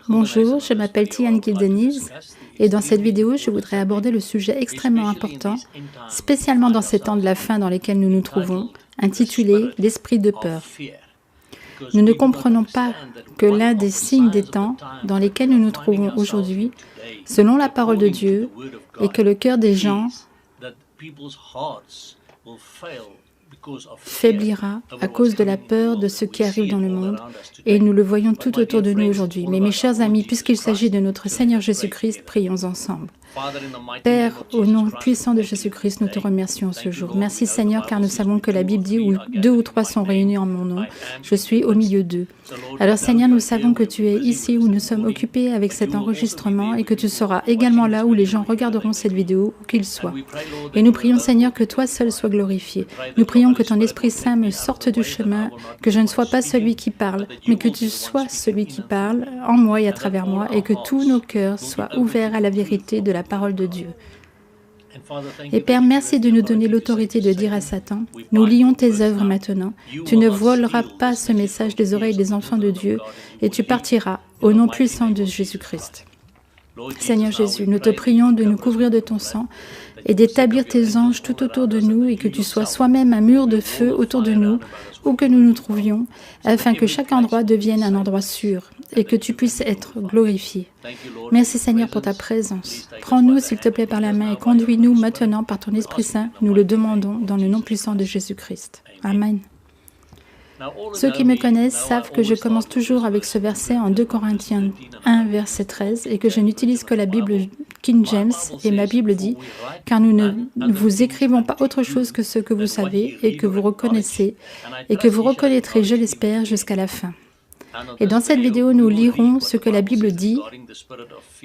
Bonjour, je m'appelle Tian Gildenise et dans cette vidéo, je voudrais aborder le sujet extrêmement important, spécialement dans ces temps de la fin dans lesquels nous nous trouvons, intitulé « L'esprit de peur ». Nous ne comprenons pas que l'un des signes des temps dans lesquels nous nous trouvons aujourd'hui, selon la parole de Dieu, est que le cœur des gens faiblira à cause de la peur de ce qui arrive dans le monde, et nous le voyons tout autour de nous aujourd'hui. Mais mes chers amis, puisqu'il s'agit de notre Seigneur Jésus-Christ, prions ensemble. Père, au nom puissant de Jésus-Christ, nous te remercions ce jour. Merci Seigneur, car nous savons que la Bible dit où 2 ou 3 sont réunis en mon nom, je suis au milieu d'eux. Alors Seigneur, nous savons que tu es ici où nous sommes occupés avec cet enregistrement et que tu seras également là où les gens regarderont cette vidéo, où qu'ils soient. Et nous prions Seigneur que toi seul sois glorifié. Nous prions que ton Esprit Saint me sorte du chemin, que je ne sois pas celui qui parle, mais que tu sois celui qui parle en moi et à travers moi, et que tous nos cœurs soient ouverts à la vérité de la parole de Dieu. Et Père, merci de nous donner l'autorité de dire à Satan, nous lions tes œuvres maintenant, tu ne voleras pas ce message des oreilles des enfants de Dieu, et tu partiras au nom puissant de Jésus-Christ. Seigneur Jésus, nous te prions de nous couvrir de ton sang et d'établir tes anges tout autour de nous et que tu sois soi-même un mur de feu autour de nous, où que nous nous trouvions, afin que chaque endroit devienne un endroit sûr et que tu puisses être glorifié. Merci Seigneur pour ta présence. Prends-nous s'il te plaît par la main et conduis-nous maintenant par ton Esprit Saint. Nous le demandons dans le nom puissant de Jésus-Christ. Amen. Ceux qui me connaissent savent que je commence toujours avec ce verset en 2 Corinthiens 1, verset 13, et que je n'utilise que la Bible King James, et ma Bible dit « Car nous ne vous écrivons pas autre chose que ce que vous savez et que vous reconnaissez, et que vous reconnaîtrez, je l'espère, jusqu'à la fin. » Et dans cette vidéo, nous lirons ce que la Bible dit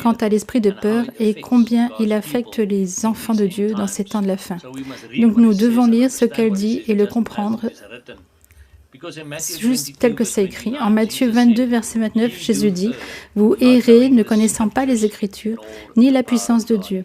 quant à l'esprit de peur et combien il affecte les enfants de Dieu dans ces temps de la fin. Donc nous devons lire ce qu'elle dit et le comprendre juste tel que c'est écrit. En Matthieu 22, verset 29, Jésus dit « Vous errez, ne connaissant pas les Écritures, ni la puissance de Dieu. »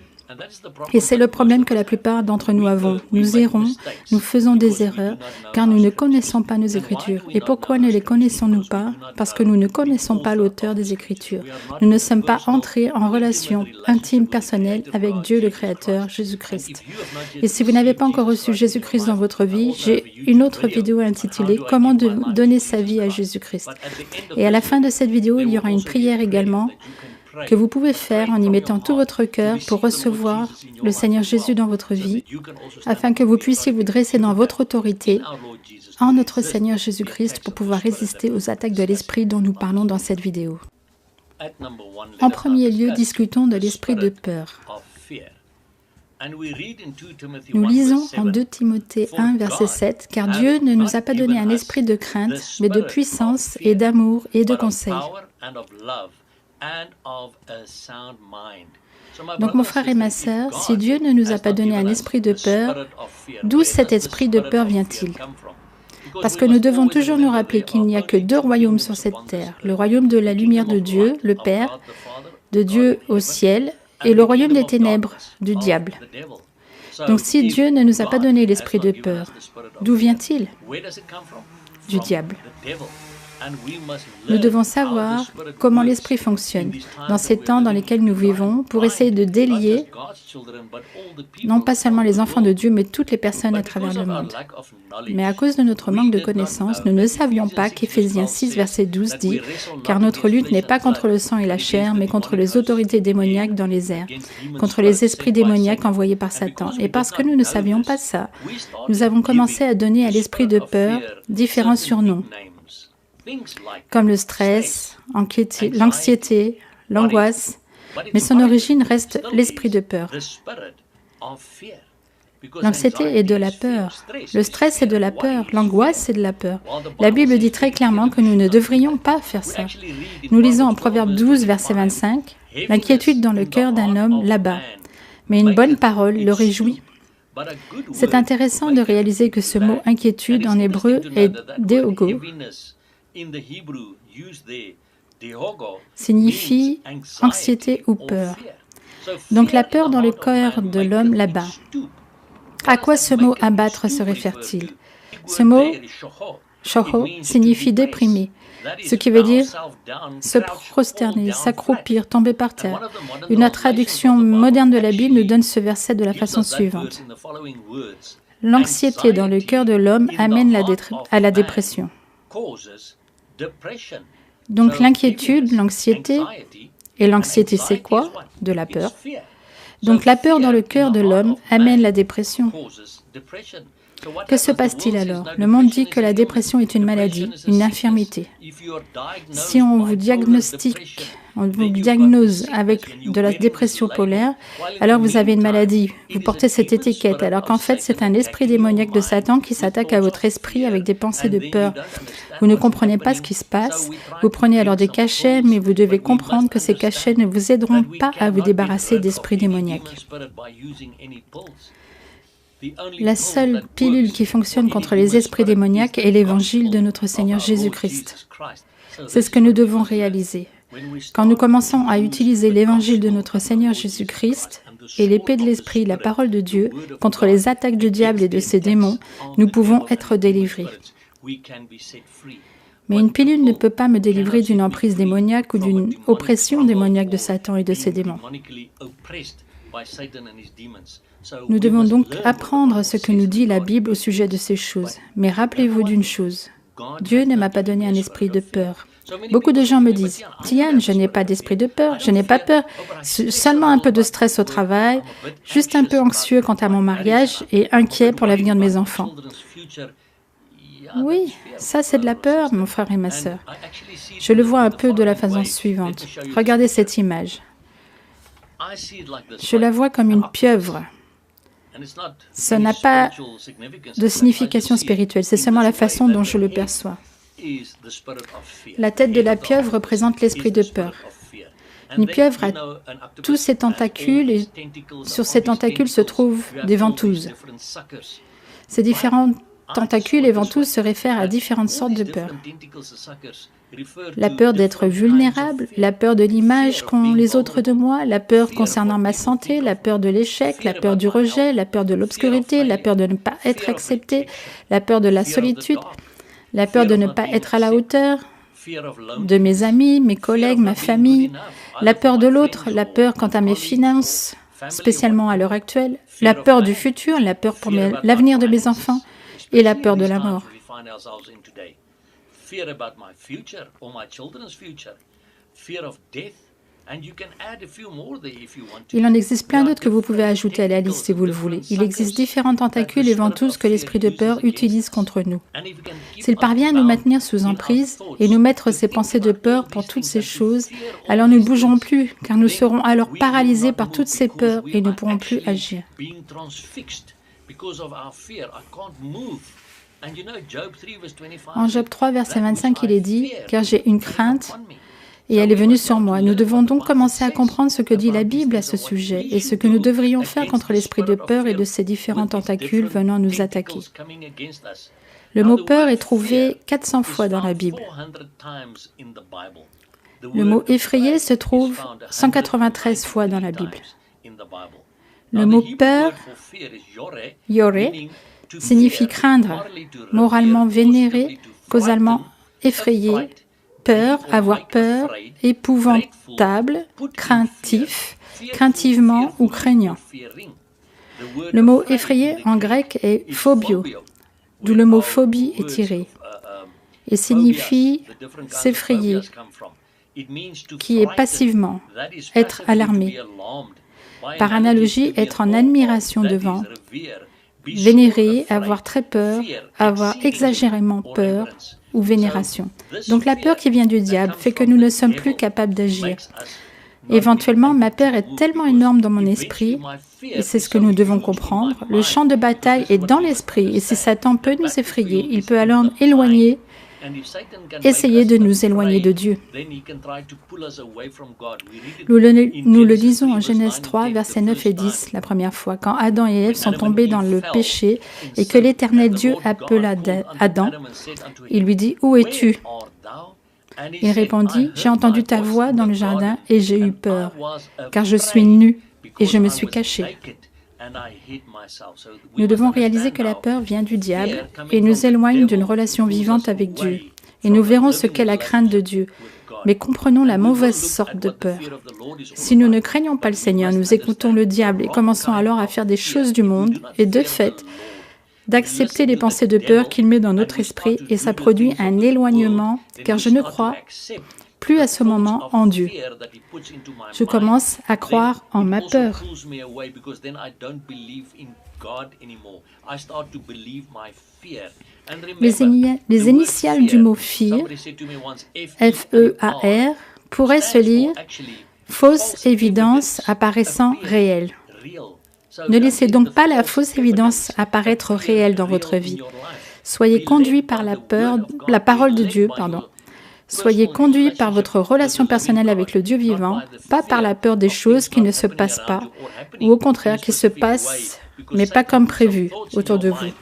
Et c'est le problème que la plupart d'entre nous avons. Nous errons, nous faisons des erreurs, car nous ne connaissons pas nos Écritures. Et pourquoi ne les connaissons-nous pas? Parce que nous ne connaissons pas l'auteur des Écritures. Nous ne sommes pas entrés en relation intime, personnelle avec Dieu le Créateur, Jésus-Christ. Et si vous n'avez pas encore reçu Jésus-Christ dans votre vie, j'ai une autre vidéo intitulée « Comment donner sa vie à Jésus-Christ ». Et à la fin de cette vidéo, il y aura une prière également que vous pouvez faire en y mettant tout votre cœur pour recevoir le Seigneur Jésus dans votre vie, afin que vous puissiez vous dresser dans votre autorité en notre Seigneur Jésus-Christ pour pouvoir résister aux attaques de l'esprit dont nous parlons dans cette vidéo. En premier lieu, discutons de l'esprit de peur. Nous lisons en 2 Timothée 1, verset 7, « Car Dieu ne nous a pas donné un esprit de crainte, mais de puissance et d'amour et de conseil. » Donc mon frère et ma sœur, si Dieu ne nous a pas donné un esprit de peur, d'où cet esprit de peur vient-il? Parce que nous devons toujours nous rappeler qu'il n'y a que 2 royaumes sur cette terre, le royaume de la lumière de Dieu, le Père, de Dieu au ciel, et le royaume des ténèbres, du diable. Donc si Dieu ne nous a pas donné l'esprit de peur, d'où vient-il? Du diable. Nous devons savoir comment l'esprit fonctionne dans ces temps dans lesquels nous vivons pour essayer de délier non pas seulement les enfants de Dieu, mais toutes les personnes à travers le monde. Mais à cause de notre manque de connaissances, nous ne savions pas qu'Éphésiens 6, verset 12 dit « Car notre lutte n'est pas contre le sang et la chair, mais contre les autorités démoniaques dans les airs, contre les esprits démoniaques envoyés par Satan. » Et parce que nous ne savions pas ça, nous avons commencé à donner à l'esprit de peur différents surnoms, comme le stress, l'anxiété, l'angoisse, mais son origine reste l'esprit de peur. L'anxiété est de la peur, le stress est de la peur, l'angoisse est de la peur. La Bible dit très clairement que nous ne devrions pas faire ça. Nous lisons en Proverbe 12, verset 25, « L'inquiétude dans le cœur d'un homme l'abat, mais une bonne parole le réjouit. » C'est intéressant de réaliser que ce mot « inquiétude » en hébreu est « deogo », signifie anxiété ou peur. Donc la peur dans le cœur de l'homme l'abat. À quoi ce mot « abattre » se réfère-t-il? Ce mot Shoho signifie déprimer, ce qui veut dire se prosterner, s'accroupir, tomber par terre. Une traduction moderne de la Bible nous donne ce verset de la façon suivante. L'anxiété dans le cœur de l'homme amène à la dépression. Donc l'inquiétude, l'anxiété, et l'anxiété c'est quoi? De la peur. Donc la peur dans le cœur de l'homme amène la dépression. Que se passe-t-il alors? Le monde dit que la dépression est une maladie, une infirmité. Si on vous diagnose avec de la dépression polaire, alors vous avez une maladie. Vous portez cette étiquette, alors qu'en fait c'est un esprit démoniaque de Satan qui s'attaque à votre esprit avec des pensées de peur. Vous ne comprenez pas ce qui se passe, vous prenez alors des cachets, mais vous devez comprendre que ces cachets ne vous aideront pas à vous débarrasser d'esprits démoniaques. La seule pilule qui fonctionne contre les esprits démoniaques est l'évangile de notre Seigneur Jésus-Christ. C'est ce que nous devons réaliser. Quand nous commençons à utiliser l'évangile de notre Seigneur Jésus-Christ et l'épée de l'Esprit, la parole de Dieu, contre les attaques du diable et de ses démons, nous pouvons être délivrés. Mais une pilule ne peut pas me délivrer d'une emprise démoniaque ou d'une oppression démoniaque de Satan et de ses démons. Nous devons donc apprendre ce que nous dit la Bible au sujet de ces choses. Mais rappelez-vous d'une chose, Dieu ne m'a pas donné un esprit de peur. Beaucoup de gens me disent, « Tiane, je n'ai pas d'esprit de peur, je n'ai pas peur, seulement un peu de stress au travail, juste un peu anxieux quant à mon mariage et inquiet pour l'avenir de mes enfants. » Oui, ça c'est de la peur, mon frère et ma sœur. Je le vois un peu de la façon suivante. Regardez cette image. Je la vois comme une pieuvre. Ça n'a pas de signification spirituelle, c'est seulement la façon dont je le perçois. La tête de la pieuvre représente l'esprit de peur. Une pieuvre a tous ses tentacules et sur ces tentacules se trouvent des ventouses. Ces différents tentacules et ventouses se réfèrent à différentes sortes de peurs. La peur d'être vulnérable, la peur de l'image qu'ont les autres de moi, la peur concernant ma santé, la peur de l'échec, la peur du rejet, la peur de l'obscurité, la peur de ne pas être accepté, la peur de la solitude, la peur de ne pas être à la hauteur de mes amis, mes collègues, ma famille, la peur de l'autre, la peur quant à mes finances, spécialement à l'heure actuelle, la peur du futur, la peur pour l'avenir de mes enfants et la peur de la mort. Fear about my future or my children's future, fear of death, and you can add a few more there if you want to. Il en existe plein d'autres que vous pouvez ajouter à la liste si vous le voulez. Il existe différents tentacules et ventouses que l'esprit de peur utilise contre nous. S'il parvient à nous maintenir sous emprise et nous mettre ces pensées de peur pour toutes ces choses, alors nous ne bougerons plus, car nous serons alors paralysés par toutes ces peurs et ne pourrons plus agir. En Job 3, verset 25, il est dit « Car j'ai une crainte et elle est venue sur moi. » Nous devons donc commencer à comprendre ce que dit la Bible à ce sujet et ce que nous devrions faire contre l'esprit de peur et de ces différents tentacules venant nous attaquer. Le mot « peur » est trouvé 400 fois dans la Bible. Le mot « effrayé » se trouve 193 fois dans la Bible. Le mot « peur » Yoré, signifie craindre, moralement vénérer, causalement effrayé, peur, avoir peur, épouvantable, craintif, craintivement ou craignant. Le mot effrayé en grec est phobio, d'où le mot phobie est tiré, et signifie s'effrayer, qui est passivement, être alarmé. Par analogie, être en admiration devant, vénérer, avoir très peur, avoir exagérément peur ou vénération. Donc la peur qui vient du diable fait que nous ne sommes plus capables d'agir. Éventuellement, ma peur est tellement énorme dans mon esprit, et c'est ce que nous devons comprendre, le champ de bataille est dans l'esprit, et si Satan peut nous effrayer, il peut alors essayer de nous éloigner de Dieu. Nous le lisons en Genèse 3, versets 9 et 10, la première fois, quand Adam et Ève sont tombés dans le péché et que l'Éternel Dieu appela Adam. Il lui dit « Où es-tu » Il répondit « J'ai entendu ta voix dans le jardin et j'ai eu peur, car je suis nu et je me suis caché. » Nous devons réaliser que la peur vient du diable et nous éloigne d'une relation vivante avec Dieu. Et nous verrons ce qu'est la crainte de Dieu. Mais comprenons la mauvaise sorte de peur. Si nous ne craignons pas le Seigneur, nous écoutons le diable et commençons alors à faire des choses du monde et de fait, d'accepter les pensées de peur qu'il met dans notre esprit et ça produit un éloignement car je ne crois plus à ce moment en Dieu. Je commence à croire en ma peur. Les initiales du mot fear, F-E-A-R, pourraient se lire fausse évidence apparaissant réelle. Ne laissez donc pas la fausse évidence apparaître réelle dans votre vie. Soyez conduits par la parole de Dieu, Soyez conduits par votre relation personnelle avec le Dieu vivant, pas par la peur des choses qui ne se passent pas, ou au contraire qui se passent, mais pas comme prévu autour de vous.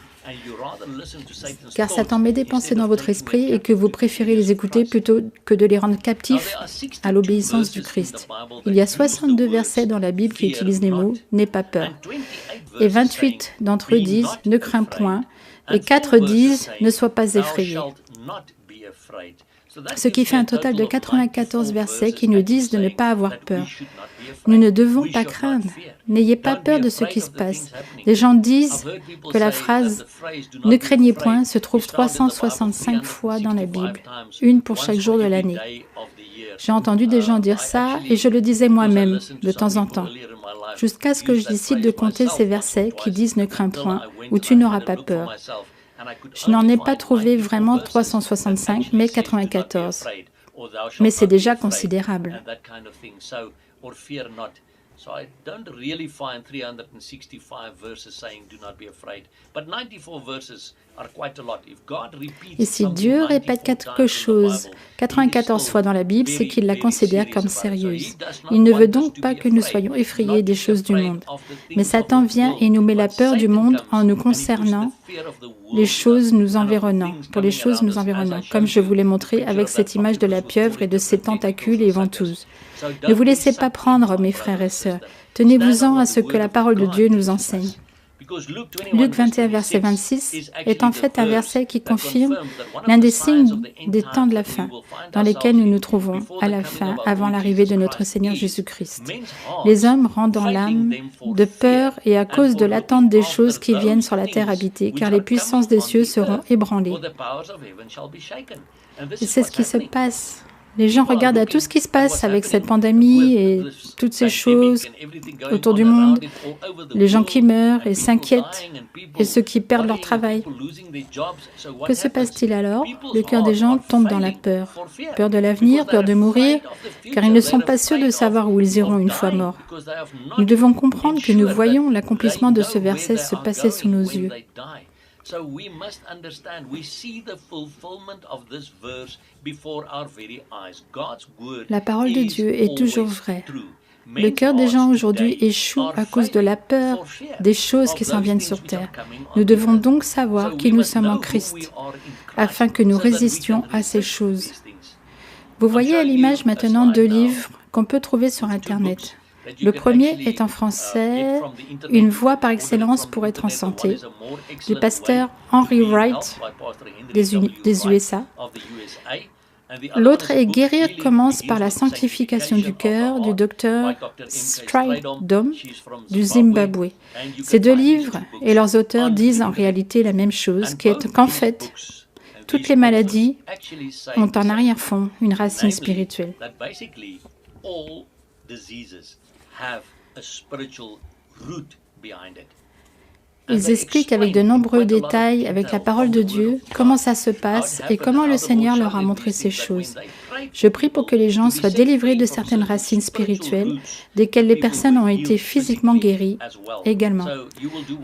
Car Satan met des pensées dans votre esprit et que vous préférez les écouter plutôt que de les rendre captifs à l'obéissance du Christ. Il y a 62 versets dans la Bible qui utilisent les mots « n'aie pas peur ». Et 28 d'entre eux disent « ne crains point » et 4 disent « ne sois pas effrayé ». Ce qui fait un total de 94 versets qui nous disent de ne pas avoir peur. Nous ne devons pas craindre. N'ayez pas peur de ce qui se passe. Les gens disent que la phrase « ne craignez point » se trouve 365 fois dans la Bible, une pour chaque jour de l'année. J'ai entendu des gens dire ça et je le disais moi-même de temps en temps, jusqu'à ce que je décide de compter ces versets qui disent « ne crains point » ou « tu n'auras pas peur ». Je n'en ai pas trouvé vraiment 365, mais 94. Mais c'est déjà considérable. So I don't really find 365 verses saying do not be afraid, but 94 verses are quite a lot. If God repeats Et si Dieu répète quelque chose 94 fois dans la Bible, c'est qu'il la considère comme sérieuse. Il ne veut donc pas que nous soyons effrayés des choses du monde. Mais Satan vient et nous met la peur du monde en nous concernant les choses nous environnant, pour les choses nous environnant, comme je vous l'ai montré avec cette image de la pieuvre et de ses tentacules et ventouses. Ne vous laissez pas prendre, mes frères et sœurs. Tenez-vous-en à ce que la parole de Dieu nous enseigne. Luc 21, verset 26 est en fait un verset qui confirme l'un des signes des temps de la fin, dans lesquels nous nous trouvons à la fin, avant l'arrivée de notre Seigneur Jésus-Christ. Les hommes rendant l'âme de peur et à cause de l'attente des choses qui viennent sur la terre habitée, car les puissances des cieux seront ébranlées. Et c'est ce qui se passe. Les gens regardent à tout ce qui se passe avec cette pandémie et toutes ces choses autour du monde, les gens qui meurent et s'inquiètent et ceux qui perdent leur travail. Que se passe-t-il alors? Le cœur des gens tombe dans la peur. Peur de l'avenir, peur de mourir, car ils ne sont pas sûrs de savoir où ils iront une fois morts. Nous devons comprendre que nous voyons l'accomplissement de ce verset se passer sous nos yeux. So we must understand, we see the fulfillment of this verse before our very eyes. God's word La parole de Dieu est toujours vraie. Le cœur des gens aujourd'hui échoue à cause de la peur des choses qui s'en viennent sur terre. Nous devons donc savoir qui nous sommes en Christ, afin que nous résistions à ces choses. Vous voyez à l'image maintenant 2 livres qu'on peut trouver sur Internet. Le premier est en français, une voie par excellence pour être en santé, du pasteur Henry Wright des USA. L'autre est Guérir commence par la sanctification du cœur du docteur Stridom du Zimbabwe. Ces 2 livres et leurs auteurs disent en réalité la même chose, qu'en fait, toutes les maladies ont en arrière-fond une racine spirituelle. Ils expliquent avec de nombreux détails, avec la parole de Dieu, comment ça se passe et comment le Seigneur leur a montré ces choses. Je prie pour que les gens soient délivrés de certaines racines spirituelles, desquelles les personnes ont été physiquement guéries également.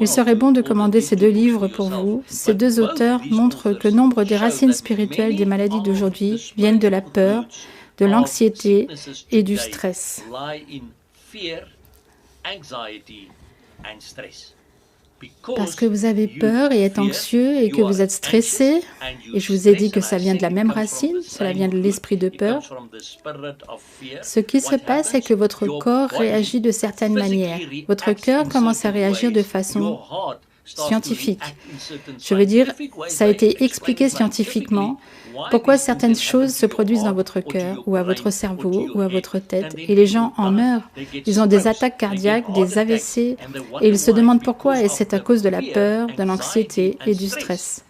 Il serait bon de commander ces 2 livres pour vous. Ces 2 auteurs montrent que nombre des racines spirituelles des maladies d'aujourd'hui viennent de la peur, de l'anxiété et du stress. Parce que vous avez peur et êtes anxieux et que vous êtes stressé, et je vous ai dit que ça vient de la même racine, cela vient de l'esprit de peur. Ce qui se passe, c'est que votre corps réagit de certaines manières. Votre cœur commence à réagir de façon scientifique. Je veux dire, ça a été expliqué scientifiquement pourquoi certaines choses se produisent dans votre cœur, ou à votre cerveau, ou à votre tête, et les gens en meurent. Ils ont des attaques cardiaques, des AVC, et ils se demandent pourquoi, et c'est à cause de la peur, de l'anxiété et du stress.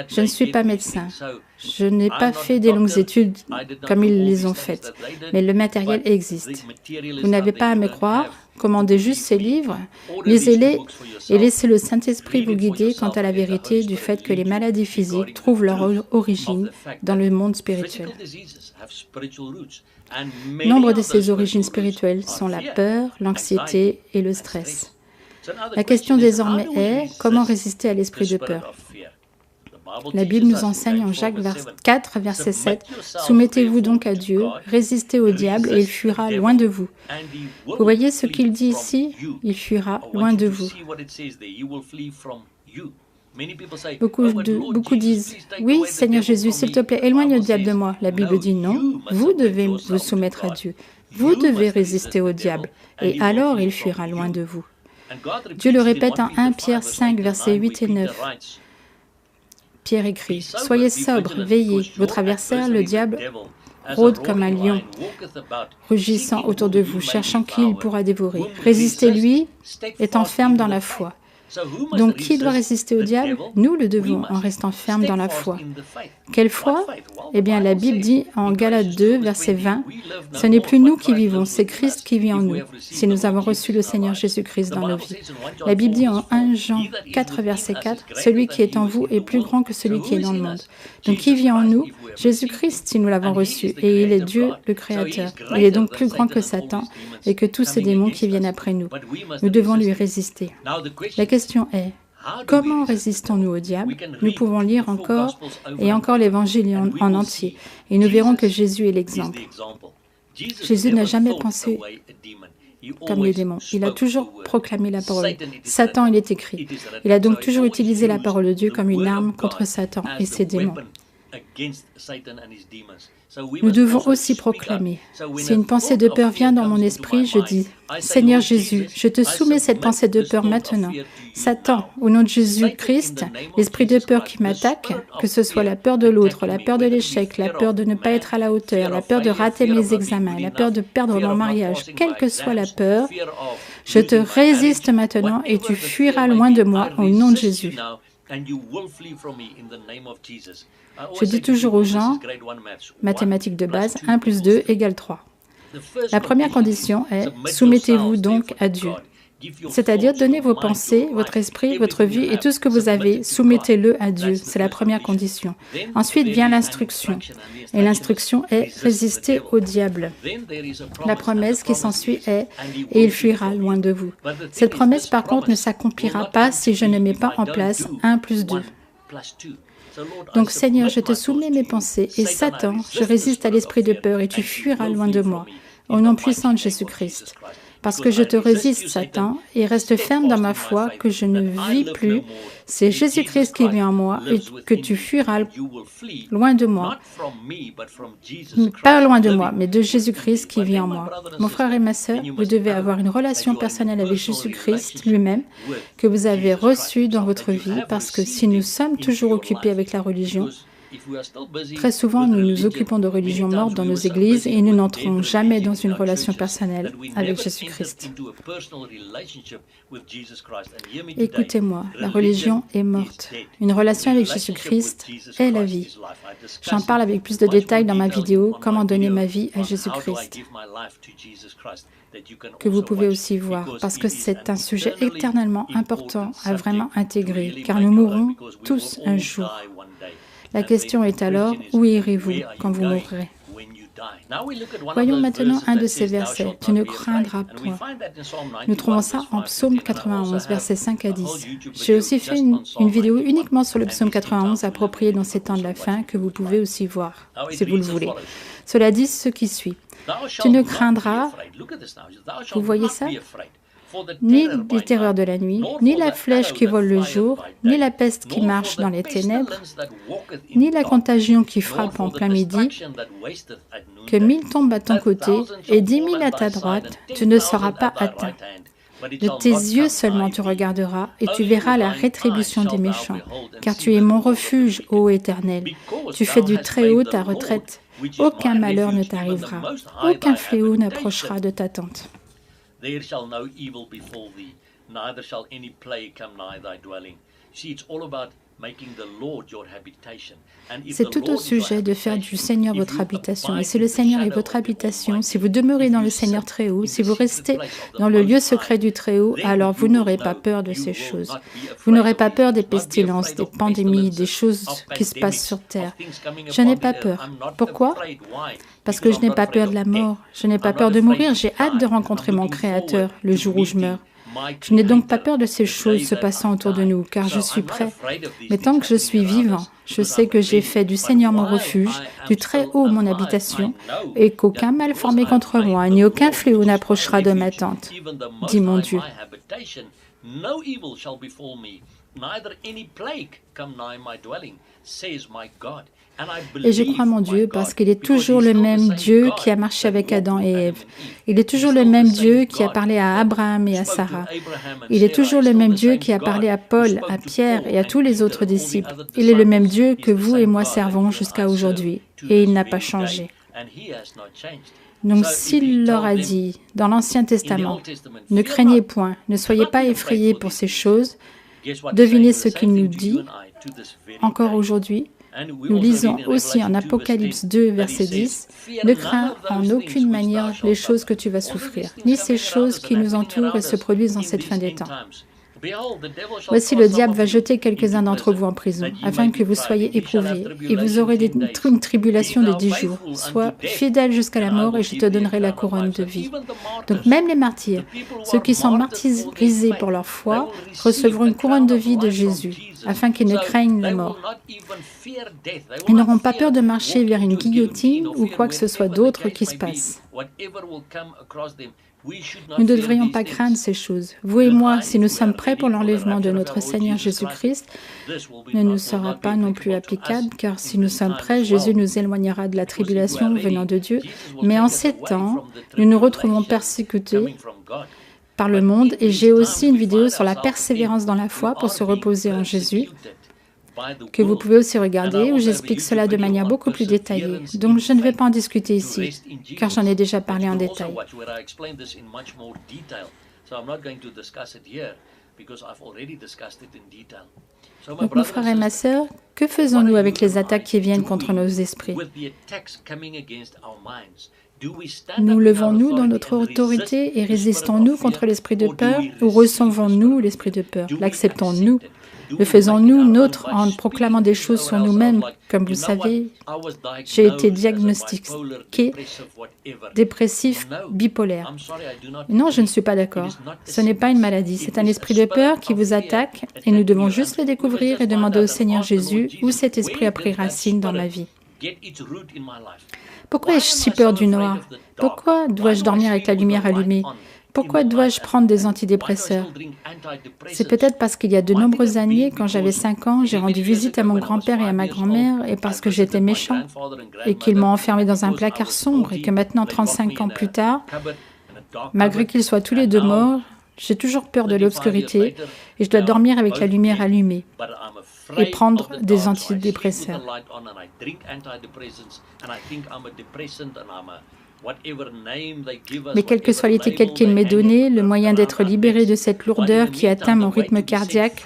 Je ne suis pas médecin. Je n'ai pas fait des longues études comme ils les ont faites, mais le matériel existe. Vous n'avez pas à me croire, commandez juste ces livres, lisez-les et laissez le Saint-Esprit vous guider quant à la vérité du fait que les maladies physiques trouvent leur origine dans le monde spirituel. Nombre de ces origines spirituelles sont la peur, l'anxiété et le stress. La question désormais est, comment résister à l'esprit de peur ? La Bible nous enseigne en Jacques 4, verset 7, « Soumettez-vous donc à Dieu, résistez au diable et il fuira loin de vous. » Vous voyez ce qu'il dit ici ? Il fuira loin de vous. Beaucoup disent, « Oui, Seigneur Jésus, s'il te plaît, éloigne le diable de moi. » La Bible dit, « Non, vous devez vous soumettre à Dieu. Vous devez résister au diable et alors il fuira loin de vous. » Dieu le répète en 1 Pierre 5, versets 8 et 9. Pierre écrit, « Soyez sobres, veillez, votre adversaire, le diable, rôde comme un lion, rugissant autour de vous, cherchant qui il pourra dévorer. Résistez-lui, étant ferme dans la foi. » Donc, qui doit résister au diable? Nous le devons, en restant ferme dans la foi. Quelle foi? Eh bien, la Bible dit en Galates 2, verset 20, « Ce n'est plus nous qui vivons, c'est Christ qui vit en nous, si nous avons reçu le Seigneur Jésus-Christ dans nos vies. » La Bible dit en 1 Jean 4, verset 4, « Celui qui est en vous est plus grand que celui qui est dans le monde. » Donc, qui vit en nous? Jésus-Christ, si nous l'avons reçu, et il est Dieu, le Créateur. Il est donc plus grand que Satan et que tous ces démons qui viennent après nous. Nous devons lui résister. La question est, comment résistons-nous au diable? Nous pouvons lire encore et encore l'Évangile en entier, et nous verrons que Jésus est l'exemple. Jésus n'a jamais pensé comme les démons. Il a toujours proclamé la parole. Satan, il est écrit. Il a donc toujours utilisé la parole de Dieu comme une arme contre Satan et ses démons. Nous devons aussi proclamer. Si une pensée de peur vient dans mon esprit, je dis, « Seigneur Jésus, je te soumets cette pensée de peur maintenant. Satan, au nom de Jésus-Christ, l'esprit de peur qui m'attaque, que ce soit la peur de l'autre, la peur de l'échec, la peur de ne pas être à la hauteur, la peur de rater mes examens, la peur de perdre mon mariage, quelle que soit la peur, je te résiste maintenant et tu fuiras loin de moi au nom de Jésus. » Je dis toujours aux gens, mathématiques de base, 1 plus 2 égale 3. La première condition est, soumettez-vous donc à Dieu. C'est-à-dire, donnez vos pensées, votre esprit, votre vie et tout ce que vous avez, soumettez-le à Dieu. C'est la première condition. Ensuite vient l'instruction. Et l'instruction est, résister au diable. La promesse qui s'ensuit est, et il fuira loin de vous. Cette promesse, par contre, ne s'accomplira pas si je ne mets pas en place 1 plus 2. Donc, Seigneur, je te soumets mes pensées, et Satan, je résiste à l'esprit de peur, et tu fuiras loin de moi, au nom puissant de Jésus-Christ. Parce que je te résiste, Satan, et reste ferme dans ma foi que je ne vis plus. C'est Jésus-Christ qui vit en moi, et que tu fuiras loin de moi. Pas loin de moi, mais de Jésus-Christ qui vit en moi. Mon frère et ma sœur, vous devez avoir une relation personnelle avec Jésus-Christ lui-même, que vous avez reçue dans votre vie, parce que si nous sommes toujours occupés avec la religion, très souvent, nous nous occupons de religions mortes dans nos églises et nous n'entrons jamais dans une relation personnelle avec Jésus-Christ. Écoutez-moi, la religion est morte. Une relation avec Jésus-Christ est la vie. J'en parle avec plus de détails dans ma vidéo « Comment donner ma vie à Jésus-Christ » que vous pouvez aussi voir, parce que c'est un sujet éternellement important à vraiment intégrer, car nous mourrons tous un jour. La question est alors, où irez-vous quand vous mourrez? Voyons maintenant un de ces versets, « Tu ne craindras point ». Nous trouvons ça en Psaume 91, versets 5 à 10. J'ai aussi fait une vidéo uniquement sur le Psaume 91 appropriée dans ces temps de la fin que vous pouvez aussi voir, si vous le voulez. Cela dit ce qui suit. Tu ne craindras, vous voyez ça? ni les terreurs de la nuit, ni la flèche qui vole le jour, ni la peste qui marche dans les ténèbres, ni la contagion qui frappe en plein midi. Que 1000 tombent à ton côté et 10 000 à ta droite, tu ne seras pas atteint. De tes yeux seulement tu regarderas et tu verras la rétribution des méchants, car tu es mon refuge, ô Éternel. Tu fais du Très-Haut ta retraite. Aucun malheur ne t'arrivera, aucun fléau n'approchera de ta tente. There shall no evil befall thee, neither shall any plague come nigh thy dwelling. See, it's all about making the Lord your habitation. C'est tout au sujet de faire du Seigneur votre habitation. Et si le Seigneur est votre habitation, si vous demeurez dans le Seigneur Très-Haut, si vous restez dans le lieu secret du Très-Haut, alors vous n'aurez pas peur de ces choses. Vous n'aurez pas peur des pestilences, des pandémies, des choses qui se passent sur terre. Je n'ai pas peur. Pourquoi ? Parce que je n'ai pas peur de la mort. Je n'ai pas peur de mourir. J'ai hâte de rencontrer mon Créateur le jour où je meurs. Je n'ai donc pas peur de ces choses se passant autour de nous, car je suis prêt. Mais tant que je suis vivant, je sais que j'ai fait du Seigneur mon refuge, du Très-Haut mon habitation, et qu'aucun mal formé contre moi, ni aucun fléau n'approchera de ma tente, dit mon Dieu. Et je crois mon Dieu parce qu'il est toujours le même Dieu qui a marché avec Adam et Ève. Il est toujours le même Dieu qui a parlé à Abraham et à Sarah. Il est toujours le même Dieu qui a parlé à Paul, à Pierre et à tous les autres disciples. Il est le même Dieu que vous et moi servons jusqu'à aujourd'hui. Et il n'a pas changé. Donc s'il leur a dit dans l'Ancien Testament, « Ne craignez point, ne soyez pas effrayés pour ces choses », devinez ce qu'il nous dit encore aujourd'hui. Nous lisons aussi en Apocalypse 2, verset 10, « Ne crains en aucune manière les choses que tu vas souffrir, ni ces choses qui nous entourent et se produisent dans cette fin des temps. » Voici, le diable va jeter quelques-uns d'entre vous en prison, afin que vous soyez éprouvés, et vous aurez une tribulation de 10 jours. Sois fidèle jusqu'à la mort, et je te donnerai la couronne de vie. Donc même les martyrs, ceux qui sont martyrisés pour leur foi, recevront une couronne de vie de Jésus, afin qu'ils ne craignent la mort. Ils n'auront pas peur de marcher vers une guillotine ou quoi que ce soit d'autre qui se passe. Nous ne devrions pas craindre ces choses. Vous et moi, si nous sommes prêts pour l'enlèvement de notre Seigneur Jésus-Christ, ne nous sera pas non plus applicable, car si nous sommes prêts, Jésus nous éloignera de la tribulation venant de Dieu. Mais en ces temps, nous nous retrouvons persécutés par le monde, et j'ai aussi une vidéo sur la persévérance dans la foi pour se reposer en Jésus, que vous pouvez aussi regarder, où j'explique cela de manière beaucoup plus détaillée. Donc je ne vais pas en discuter ici, car j'en ai déjà parlé en détail. Donc mon frère et ma sœur, que faisons-nous avec les attaques qui viennent contre nos esprits? Nous levons-nous dans notre autorité et résistons-nous contre l'esprit de peur, ou recevons-nous l'esprit de peur? L'acceptons-nous? Le faisons-nous nôtre en proclamant des choses sur nous-mêmes? Comme vous savez, j'ai été diagnostiqué dépressif bipolaire. Non, je ne suis pas d'accord. Ce n'est pas une maladie, c'est un esprit de peur qui vous attaque et nous devons juste le découvrir et demander au Seigneur Jésus où cet esprit a pris racine dans ma vie. Pourquoi ai-je si peur du noir? Pourquoi dois-je dormir avec la lumière allumée? Pourquoi dois-je prendre des antidépresseurs? C'est peut-être parce qu'il y a de nombreuses années, quand j'avais 5 ans, j'ai rendu visite à mon grand-père et à ma grand-mère, et parce que j'étais méchant, et qu'ils m'ont enfermé dans un placard sombre, et que maintenant, 35 ans plus tard, malgré qu'ils soient tous les deux morts, j'ai toujours peur de l'obscurité, et je dois dormir avec la lumière allumée, et prendre des antidépresseurs. Mais quelle que soit l'étiquette qu'il m'ait donnée, le moyen d'être libéré de cette lourdeur qui atteint mon rythme cardiaque,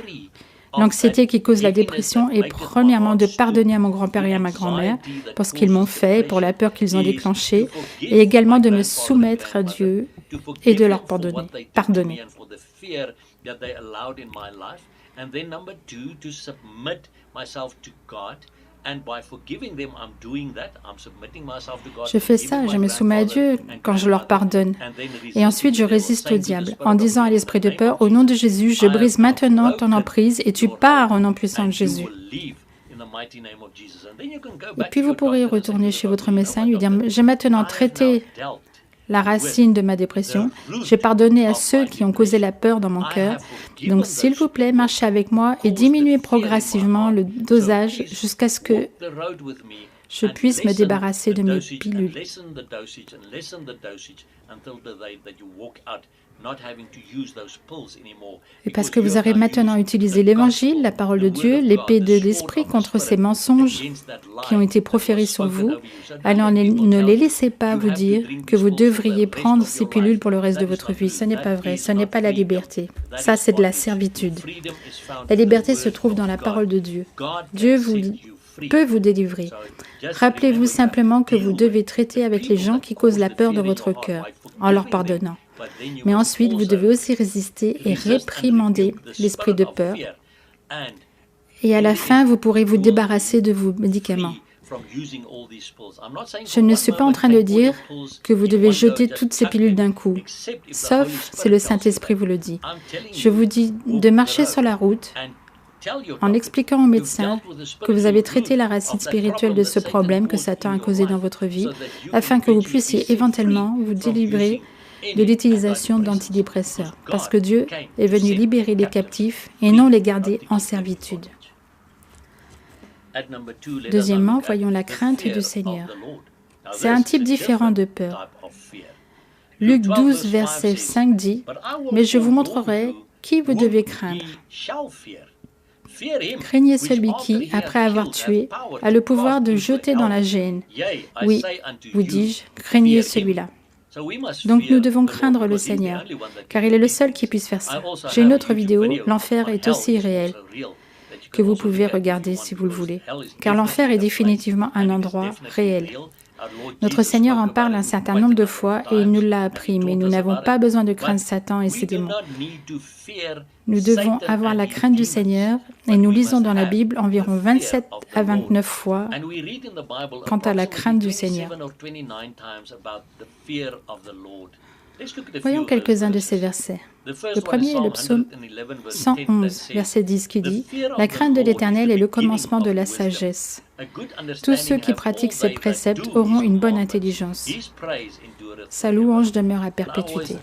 l'anxiété qui cause la dépression est premièrement de pardonner à mon grand-père et à ma grand-mère pour ce qu'ils m'ont fait et pour la peur qu'ils ont déclenchée, et également de me soumettre à Dieu et de leur pardonner. Je fais ça, je me soumets à Dieu quand je leur pardonne. Et ensuite, je résiste au diable en disant à l'esprit de peur, « Au nom de Jésus, je brise maintenant ton emprise et tu pars au nom puissant de Jésus. » Et puis vous pourrez retourner chez votre médecin et lui dire, « J'ai maintenant traité la racine de ma dépression. J'ai pardonné à ceux qui ont causé la peur dans mon cœur. Donc, s'il vous plaît, marchez avec moi et diminuez progressivement le dosage jusqu'à ce que je puisse me débarrasser de mes pilules. Et parce que vous aurez maintenant utilisé l'Évangile, la parole de Dieu, l'épée de l'Esprit contre ces mensonges qui ont été proférés sur vous, alors ne les laissez pas vous dire que vous devriez prendre ces pilules pour le reste de votre vie. Ce n'est pas vrai, ce n'est pas la liberté. Ça, c'est de la servitude. La liberté se trouve dans la parole de Dieu. Dieu peut vous délivrer. Rappelez-vous simplement que vous devez traiter avec les gens qui causent la peur dans votre cœur, en leur pardonnant. Mais ensuite, vous devez aussi résister et réprimander l'esprit de peur. Et à la fin, vous pourrez vous débarrasser de vos médicaments. Je ne suis pas en train de dire que vous devez jeter toutes ces pilules d'un coup, sauf si le Saint-Esprit vous le dit. Je vous dis de marcher sur la route en expliquant au médecin que vous avez traité la racine spirituelle de ce problème que Satan a causé dans votre vie, afin que vous puissiez éventuellement vous délivrer de l'utilisation d'antidépresseurs, parce que Dieu est venu libérer les captifs et non les garder en servitude. Deuxièmement, voyons la crainte du Seigneur. C'est un type différent de peur. Luc 12, verset 5 dit « Mais je vous montrerai qui vous devez craindre. Craignez celui qui, après avoir tué, a le pouvoir de jeter dans la géhenne. Oui, vous dis-je, craignez celui-là. » Donc nous devons craindre le Seigneur, car il est le seul qui puisse faire ça. J'ai une autre vidéo, l'enfer est aussi réel, que vous pouvez regarder si vous le voulez, car l'enfer est définitivement un endroit réel. Notre Seigneur en parle un certain nombre de fois et il nous l'a appris, mais nous n'avons pas besoin de craindre Satan et ses démons. Nous devons avoir la crainte du Seigneur et nous lisons dans la Bible environ 27 à 29 fois quant à la crainte du Seigneur. Voyons quelques-uns de ces versets. Le premier est le psaume 111, verset 10, qui dit « La crainte de l'Éternel est le commencement de la sagesse. Tous ceux qui pratiquent ses préceptes auront une bonne intelligence. Sa louange demeure à perpétuité. »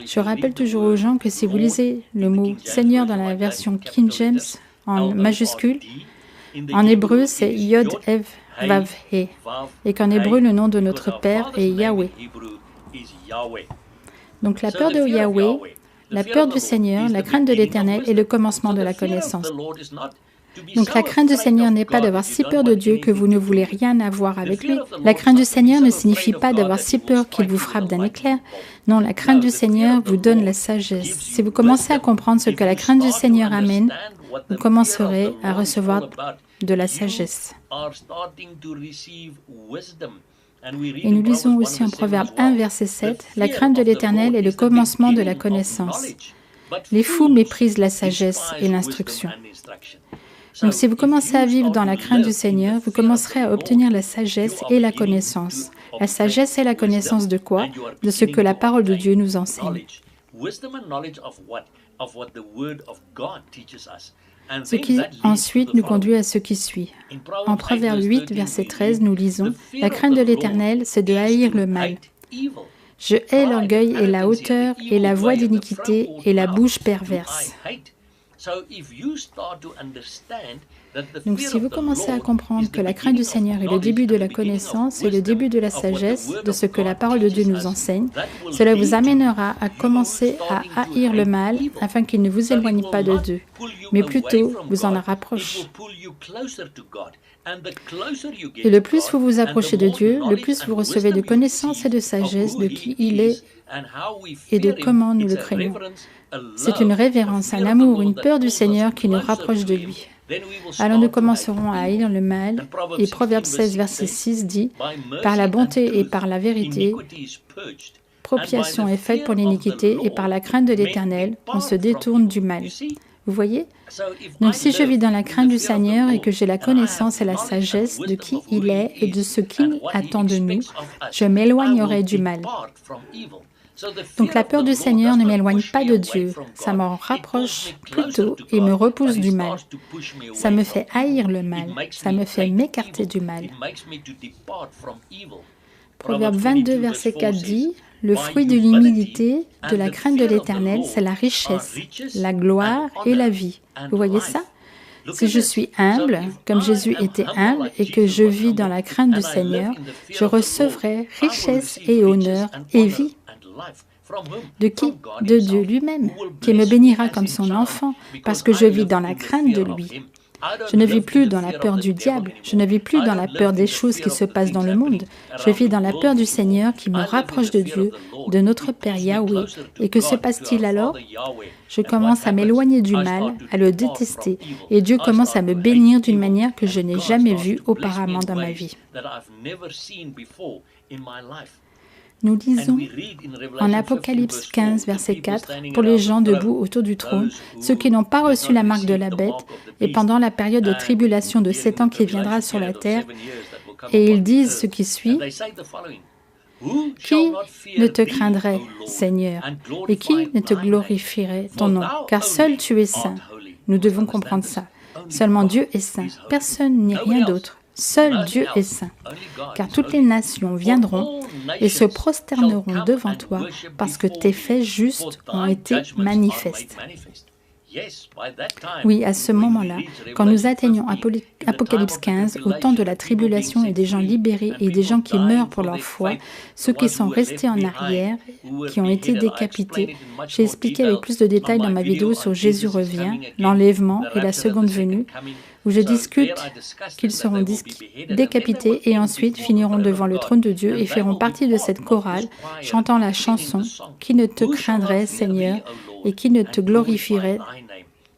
Je rappelle toujours aux gens que si vous lisez le mot « Seigneur » dans la version King James en majuscule, en hébreu c'est Yod, Ev, Vav, He, et qu'en hébreu le nom de notre Père est Yahweh. Donc la peur de Yahweh, la peur du Seigneur, la crainte de l'Éternel est le commencement de la connaissance. Donc la crainte du Seigneur n'est pas d'avoir si peur de Dieu que vous ne voulez rien avoir avec lui. La crainte du Seigneur ne signifie pas d'avoir si peur qu'il vous frappe d'un éclair. Non, la crainte du Seigneur vous donne la sagesse. Si vous commencez à comprendre ce que la crainte du Seigneur amène, vous commencerez à recevoir de la sagesse. Et nous lisons aussi en Proverbe 1, verset 7, « La crainte de l'Éternel est le commencement de la connaissance. Les fous méprisent la sagesse et l'instruction. » Donc si vous commencez à vivre dans la crainte du Seigneur, vous commencerez à obtenir la sagesse et la connaissance. La sagesse et la connaissance de quoi? De ce que la parole de Dieu nous enseigne. Ce qui ensuite nous conduit à ce qui suit. En Proverbe 8, verset 13, nous lisons « La crainte de l'Éternel, c'est de haïr le mal. Je hais l'orgueil et la hauteur et la voie d'iniquité et la bouche perverse. » Donc si vous commencez à comprendre que la crainte du Seigneur est le début de la connaissance et le début de la sagesse de ce que la parole de Dieu nous enseigne, cela vous amènera à commencer à haïr le mal afin qu'il ne vous éloigne pas de Dieu, mais plutôt vous en rapproche. Et le plus vous vous approchez de Dieu, le plus vous recevez de connaissance et de sagesse de qui il est et de comment nous le craignons. C'est une révérence, un amour, une peur du Seigneur qui nous rapproche de lui. Alors nous commencerons à haïr le mal. Et Proverbe 16, verset 6 dit « Par la bonté et par la vérité, propiation est faite pour l'iniquité, et par la crainte de l'Éternel, on se détourne du mal. » Vous voyez? Donc si je vis dans la crainte du Seigneur et que j'ai la connaissance et la sagesse de qui il est et de ce qu'il attend de nous, je m'éloignerai du mal. Donc la peur du Seigneur ne m'éloigne pas de Dieu, ça m'en rapproche plutôt et me repousse du mal. Ça me fait haïr le mal, ça me fait m'écarter du mal. Proverbe 22, verset 4 dit, « Le fruit de l'humilité, de la crainte de l'Éternel, c'est la richesse, la gloire et la vie. » Vous voyez ça? Si je suis humble, comme Jésus était humble, et que je vis dans la crainte du Seigneur, je recevrai richesse et honneur et vie. De qui? De Dieu lui-même, qui me bénira comme son enfant, parce que je vis dans la crainte de lui. Je ne vis plus dans la peur du diable, je ne vis plus dans la peur des choses qui se passent dans le monde. Je vis dans la peur du Seigneur qui me rapproche de Dieu, de notre Père Yahweh. Et que se passe-t-il alors? Je commence à m'éloigner du mal, à le détester, et Dieu commence à me bénir d'une manière que je n'ai jamais vue auparavant dans ma vie. Nous lisons en Apocalypse 15, verset 4, « Pour les gens debout autour du trône, ceux qui n'ont pas reçu la marque de la bête, et pendant la période de tribulation de 7 ans qui viendra sur la terre, et ils disent ce qui suit, « Qui ne te craindrait, Seigneur, et qui ne te glorifierait ton nom? Car seul tu es saint. » Nous devons comprendre ça. Seulement Dieu est saint, personne ni rien d'autre. Seul Dieu est saint, car toutes les nations viendront et se prosterneront devant toi parce que tes faits justes ont été manifestes. Oui, à ce moment-là, quand nous atteignons Apocalypse 15, au temps de la tribulation et des gens libérés et des gens qui meurent pour leur foi, ceux qui sont restés en arrière, qui ont été décapités, j'ai expliqué avec plus de détails dans ma vidéo sur Jésus revient, l'enlèvement et la seconde venue, où je discute qu'ils seront décapités et ensuite finiront devant le trône de Dieu et feront partie de cette chorale, chantant la chanson « Qui ne te craindrait, Seigneur, et qui ne te glorifierait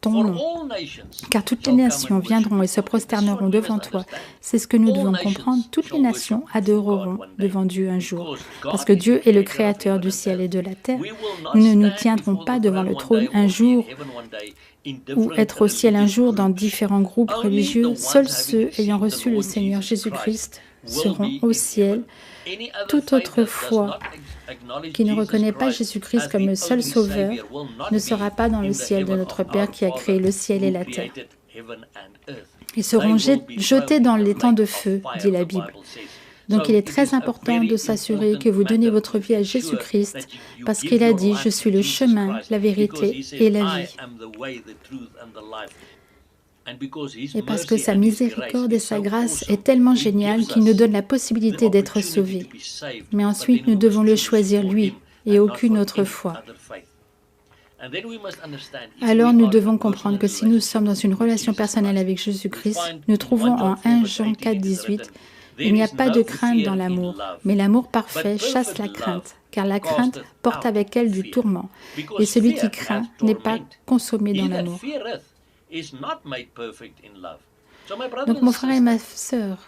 ton nom ?» Car toutes les nations viendront et se prosterneront devant toi. C'est ce que nous devons comprendre. Toutes les nations adoreront devant Dieu un jour. Parce que Dieu est le créateur du ciel et de la terre. Nous ne nous tiendrons pas devant le trône un jour ou être au ciel un jour dans différents groupes religieux. Seuls ceux ayant reçu le Seigneur Jésus-Christ seront au ciel. Toute autre foi qui ne reconnaît pas Jésus-Christ comme le seul sauveur ne sera pas dans le ciel de notre Père qui a créé le ciel et la terre. Ils seront jetés dans les temps de feu, dit la Bible. Donc il est très important de s'assurer que vous donnez votre vie à Jésus-Christ parce qu'il a dit « Je suis le chemin, la vérité et la vie ». Et parce que sa miséricorde et sa grâce est tellement géniale qu'il nous donne la possibilité d'être sauvés. Mais ensuite, nous devons le choisir lui et aucune autre foi. Alors nous devons comprendre que si nous sommes dans une relation personnelle avec Jésus-Christ, nous trouvons en 1 Jean 4, 18, « Il n'y a pas de crainte dans l'amour, mais l'amour parfait chasse la crainte, car la crainte porte avec elle du tourment, et celui qui craint n'est pas consommé dans l'amour. » Donc mon frère et ma sœur,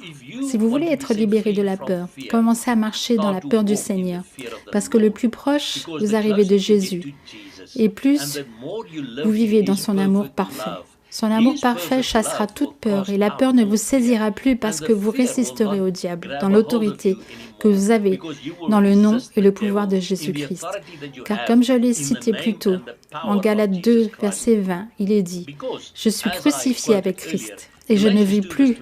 si vous voulez être libérés de la peur, commencez à marcher dans la peur du Seigneur, parce que le plus proche vous arrivez de Jésus, et plus vous vivez dans son amour parfait. Son amour parfait chassera toute peur et la peur ne vous saisira plus parce que vous résisterez au diable dans l'autorité que vous avez dans le nom et le pouvoir de Jésus-Christ. Car comme je l'ai cité plus tôt, en Galates 2, verset 20, il est dit « Je suis crucifié avec Christ et je ne vis plus,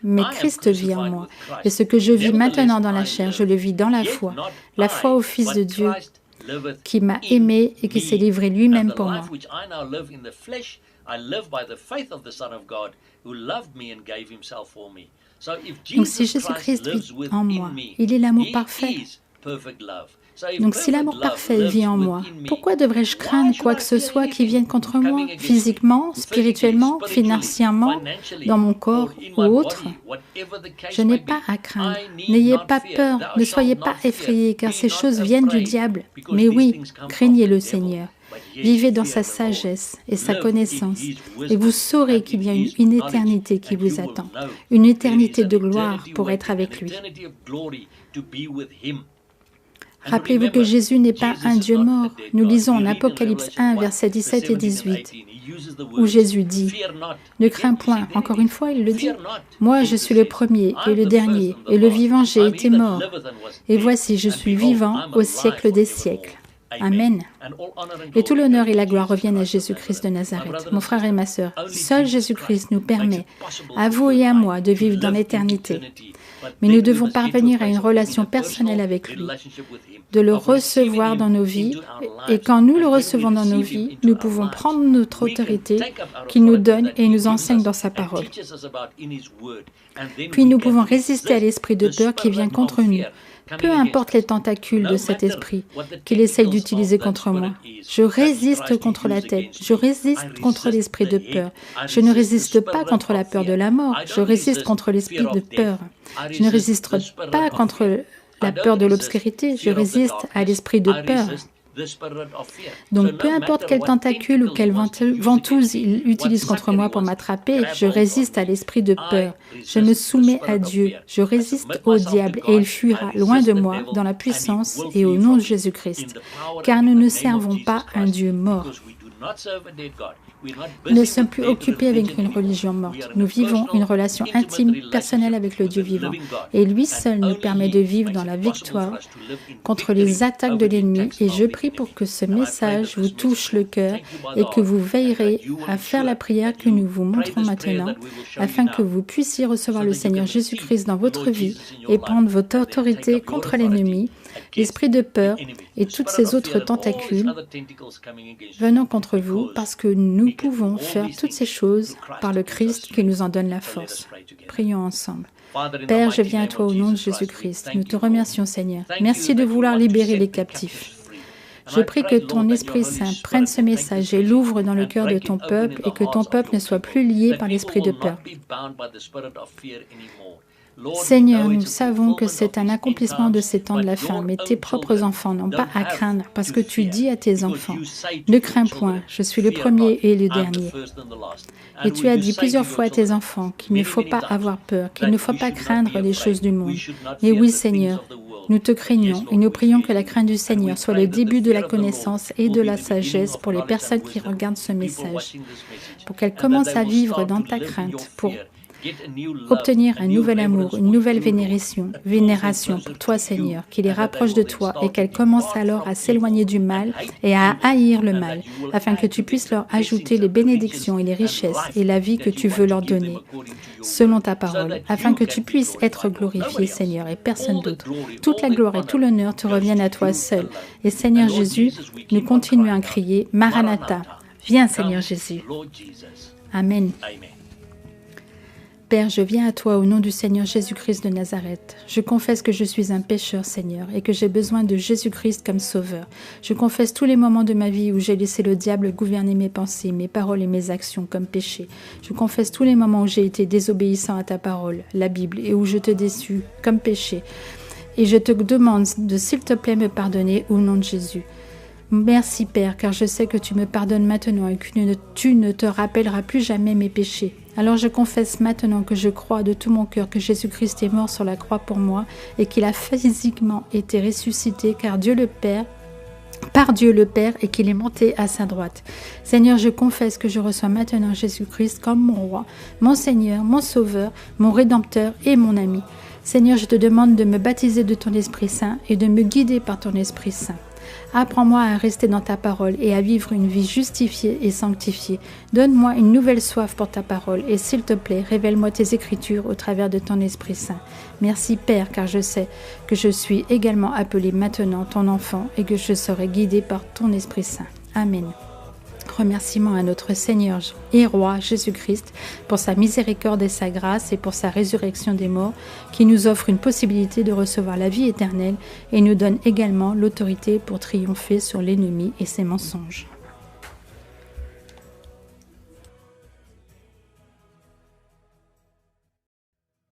mais Christ vit en moi. Et ce que je vis maintenant dans la chair, je le vis dans la foi au Fils de Dieu qui m'a aimé et qui s'est livré lui-même pour moi. » Donc si Jésus-Christ vit en moi, il est l'amour parfait. Donc si l'amour parfait vit en moi, pourquoi devrais-je craindre quoi que ce soit qui vienne contre moi, physiquement, spirituellement, financièrement, dans mon corps ou autre? Je n'ai pas à craindre. N'ayez pas peur, ne soyez pas effrayés, car ces choses viennent du diable. Mais oui, craignez le Seigneur. Vivez dans sa sagesse et sa connaissance, et vous saurez qu'il y a une éternité qui vous attend, une éternité de gloire pour être avec lui. Rappelez-vous que Jésus n'est pas un Dieu mort. Nous lisons en Apocalypse 1, versets 17 et 18, où Jésus dit « Ne crains point ». Encore une fois, il le dit « Moi, je suis le premier et le dernier, et le vivant, j'ai été mort. Et voici, je suis vivant au siècle des siècles. » Amen. Et tout l'honneur et la gloire reviennent à Jésus-Christ de Nazareth. Mon frère et ma sœur, seul Jésus-Christ nous permet, à vous et à moi, de vivre dans l'éternité. Mais nous devons parvenir à une relation personnelle avec lui, de le recevoir dans nos vies. Et quand nous le recevons dans nos vies, nous pouvons prendre notre autorité qu'il nous donne et nous enseigne dans sa parole. Puis nous pouvons résister à l'esprit de peur qui vient contre nous. Peu importe les tentacules de cet esprit qu'il essaye d'utiliser contre moi. Je résiste contre la tête, je résiste contre l'esprit de peur. Je ne résiste pas contre la peur de la mort, je résiste contre l'esprit de peur. Je ne résiste pas contre la peur de l'obscurité, je résiste à l'esprit de peur. Donc, peu importe quel tentacule ou quelle ventouse il utilise contre moi pour m'attraper, je résiste à l'esprit de peur. Je me soumets à Dieu. Je résiste au diable et il fuira loin de moi dans la puissance et au nom de Jésus-Christ. Car nous ne servons pas un Dieu mort. Nous ne sommes plus occupés avec une religion morte. Nous vivons une relation intime, personnelle avec le Dieu vivant. Et lui seul nous permet de vivre dans la victoire contre les attaques de l'ennemi. Et je prie pour que ce message vous touche le cœur et que vous veillerez à faire la prière que nous vous montrons maintenant, afin que vous puissiez recevoir le Seigneur Jésus-Christ dans votre vie et prendre votre autorité contre l'ennemi, l'esprit de peur et toutes ces autres tentacules venant contre vous, parce que nous pouvons faire toutes ces choses par le Christ qui nous en donne la force. Prions ensemble. Père, je viens à toi au nom de Jésus-Christ. Nous te remercions, Seigneur. Merci de vouloir libérer les captifs. Je prie que ton Esprit Saint prenne ce message et l'ouvre dans le cœur de ton peuple et que ton peuple ne soit plus lié par l'esprit de peur. Seigneur, nous savons que c'est un accomplissement de ces temps de la fin, mais tes propres enfants n'ont pas à craindre, parce que tu dis à tes enfants, « Ne crains point, je suis le premier et le dernier. » Et tu as dit plusieurs fois à tes enfants qu'il ne faut pas avoir peur, qu'il ne faut pas craindre les choses du monde. Et oui, Seigneur, nous te craignons et nous prions que la crainte du Seigneur soit le début de la connaissance et de la sagesse pour les personnes qui regardent ce message, pour qu'elles commencent à vivre dans ta crainte, pour obtenir un nouvel amour, une nouvelle vénération pour toi, Seigneur, qui les rapproche de toi et qu'elles commencent alors à s'éloigner du mal et à haïr le mal, afin que tu puisses leur ajouter les bénédictions et les richesses et la vie que tu veux leur donner, selon ta parole, afin que tu puisses être glorifié, Seigneur, et personne d'autre. Toute la gloire et tout l'honneur te reviennent à toi seul. Et Seigneur Jésus, nous continuons à crier, Maranatha, viens Seigneur Jésus. Amen. Père, je viens à toi au nom du Seigneur Jésus-Christ de Nazareth. Je confesse que je suis un pécheur, Seigneur, et que j'ai besoin de Jésus-Christ comme sauveur. Je confesse tous les moments de ma vie où j'ai laissé le diable gouverner mes pensées, mes paroles et mes actions comme péché. Je confesse tous les moments où j'ai été désobéissant à ta parole, la Bible, et où je te déçus comme péché. Et je te demande de, s'il te plaît, me pardonner au nom de Jésus. Merci Père, car je sais que tu me pardonnes maintenant et que tu ne te rappelleras plus jamais mes péchés. Alors je confesse maintenant que je crois de tout mon cœur que Jésus-Christ est mort sur la croix pour moi et qu'il a physiquement été ressuscité par Dieu le Père et qu'il est monté à sa droite. Seigneur, je confesse que je reçois maintenant Jésus-Christ comme mon roi, mon Seigneur, mon Sauveur, mon Rédempteur et mon ami. Seigneur, je te demande de me baptiser de ton Esprit Saint et de me guider par ton Esprit Saint. Apprends-moi à rester dans ta parole et à vivre une vie justifiée et sanctifiée. Donne-moi une nouvelle soif pour ta parole et s'il te plaît, révèle-moi tes Écritures au travers de ton Esprit Saint. Merci Père, car je sais que je suis également appelé maintenant ton enfant et que je serai guidé par ton Esprit Saint. Amen. Remerciements à notre Seigneur et Roi Jésus-Christ pour sa miséricorde et sa grâce et pour sa résurrection des morts qui nous offre une possibilité de recevoir la vie éternelle et nous donne également l'autorité pour triompher sur l'ennemi et ses mensonges.